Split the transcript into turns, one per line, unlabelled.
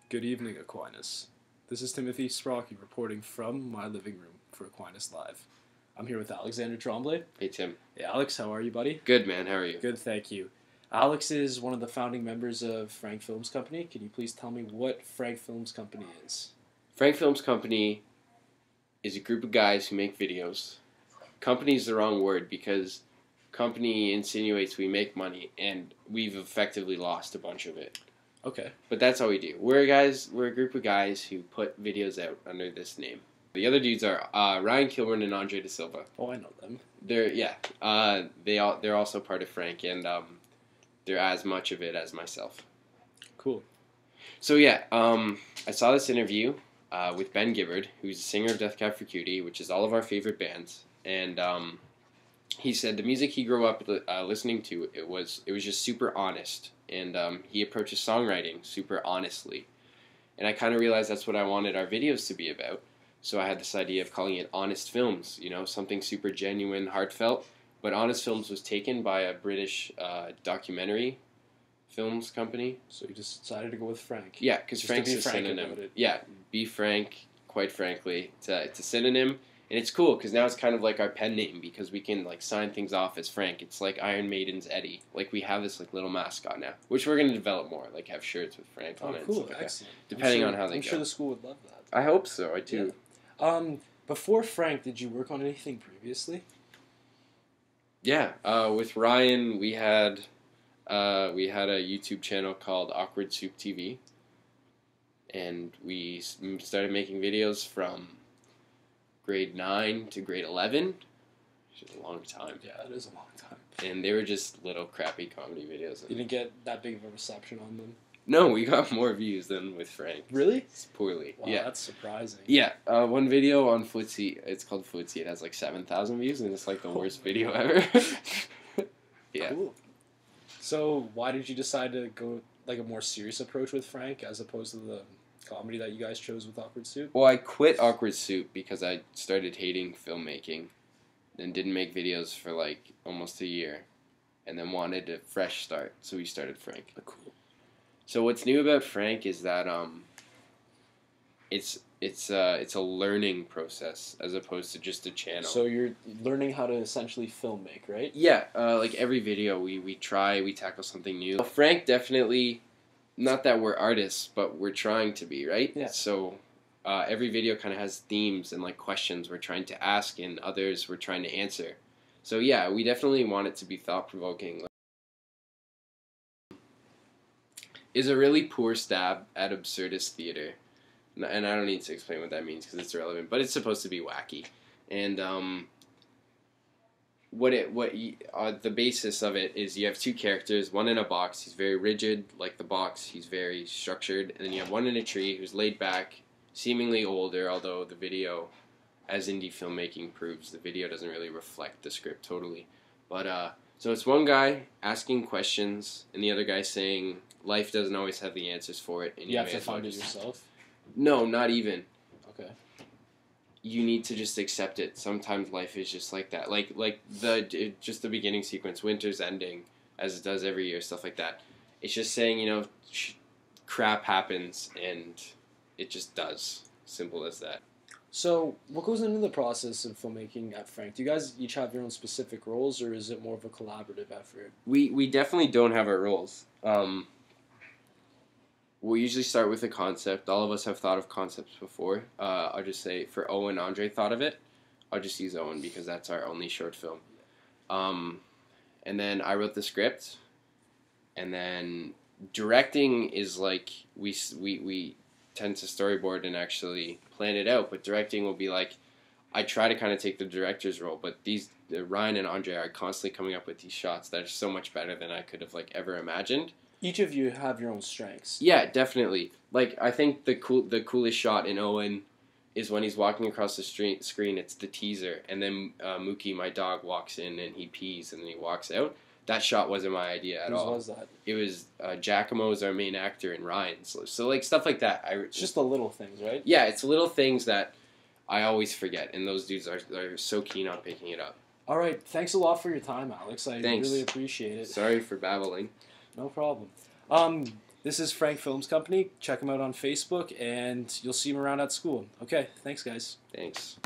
Good evening, Aquinas. This is Timothy Sbrocchi reporting from my living room for Aquinas Live. I'm here with Alexander Tremblay.
Hey, Tim.
Hey, Alex, how are you, buddy?
Good, man. How are you?
Good, thank you. Alex is one of the founding members of Frank Films Company. Can you please tell me what Frank Films Company is?
Frank Films Company is a group of guys who make videos. Company is the wrong word because company insinuates we make money, and we've effectively lost a bunch of it.
Okay.
But that's all we do. We're a group of guys who put videos out under this name. The other dudes are Ryan Kilburn and Andre De Silva.
Oh, I know them.
They're also part of Frank, and they're as much of it as myself.
Cool.
So yeah, I saw this interview with Ben Gibbard, who's a singer of Death Cab for Cutie, which is all of our favorite bands, and he said the music he grew up listening to it was just super honest, and he approaches songwriting super honestly, and I kind of realized that's what I wanted our videos to be about. So I had this idea of calling it Honest Films, something super genuine, heartfelt. But Honest Films was taken by a British documentary films company.
So you just decided to go with Frank.
Yeah, because Frank's a synonym. Yeah, be frank, quite frankly. It's a synonym, and it's cool because now it's kind of like our pen name because we can sign things off as Frank. It's like Iron Maiden's Eddie. We have this little mascot now, which we're going to develop more. Have shirts with Frank on it.
Oh, cool,
and stuff
excellent.
Depending on how they go.
I'm sure the school would love that.
I hope so. I do.
Yeah. Before Frank, did you work on anything previously?
Yeah, with Ryan, we had a YouTube channel called Awkward Soup TV, and we started making videos from grade 9 to grade 11, which is a long time.
Yeah, it is a long time.
And they were just little crappy comedy videos.
You didn't get that big of a reception on them?
No, we got more views than with Frank.
Really?
It's poorly.
Wow,
yeah,
that's surprising.
Yeah, one video on Footsie, it's called Footsie, it has 7,000 views, and it's the worst video ever. Yeah.
Cool. So why did you decide to go a more serious approach with Frank as opposed to the comedy that you guys chose with Awkward Soup?
Well, I quit Awkward Soup because I started hating filmmaking and didn't make videos for almost a year and then wanted a fresh start, so we started Frank.
Cool.
So what's new about Frank is that it's a learning process as opposed to just a channel.
So you're learning how to essentially filmmake, right?
Yeah, every video we tackle something new. Frank definitely, not that we're artists, but we're trying to be, right?
Yeah.
So every video kind of has themes and questions we're trying to ask and others we're trying to answer. So yeah, we definitely want it to be thought-provoking. Is a really poor stab at absurdist theater. And I don't need to explain what that means because it's irrelevant, but it's supposed to be wacky. And the basis of it is you have two characters, one in a box, he's very rigid, like the box, he's very structured, and then you have one in a tree who's laid back, seemingly older, although the video, as indie filmmaking proves, the video doesn't really reflect the script totally. But so it's one guy asking questions, and the other guy saying life doesn't always have the answers for it. And
you have to find it yourself?
No, not even.
Okay.
You need to just accept it. Sometimes life is just like that. Just the beginning sequence, winter's ending, as it does every year, stuff like that. It's just saying, crap happens, and it just does. Simple as that.
So, what goes into the process of filmmaking at Frank? Do you guys each have your own specific roles, or is it more of a collaborative effort?
We definitely don't have our roles. We'll usually start with a concept. All of us have thought of concepts before. I'll just say, for Owen, Andre thought of it. I'll just use Owen because that's our only short film. And then I wrote the script. And then directing is we tend to storyboard and actually plan it out. But directing will be I try to kind of take the director's role. But Ryan and Andre are constantly coming up with these shots that are so much better than I could have ever imagined.
Each of you have your own strengths.
Yeah, definitely. I think the coolest shot in Owen is when he's walking across the screen. It's the teaser, and then Mookie, my dog, walks in and he pees, and then he walks out. That shot wasn't my idea at all.
Whose was that?
It was Giacomo's, our main actor, and Ryan's. So stuff like that.
It's just the little things, right?
Yeah, it's little things that I always forget, and those dudes are so keen on picking it up.
All right, thanks a lot for your time, Alex.
Thanks.
Really appreciate it.
Sorry for babbling.
No problem. This is Frank Films Company. Check him out on Facebook, and you'll see him around at school. Okay, thanks, guys.
Thanks.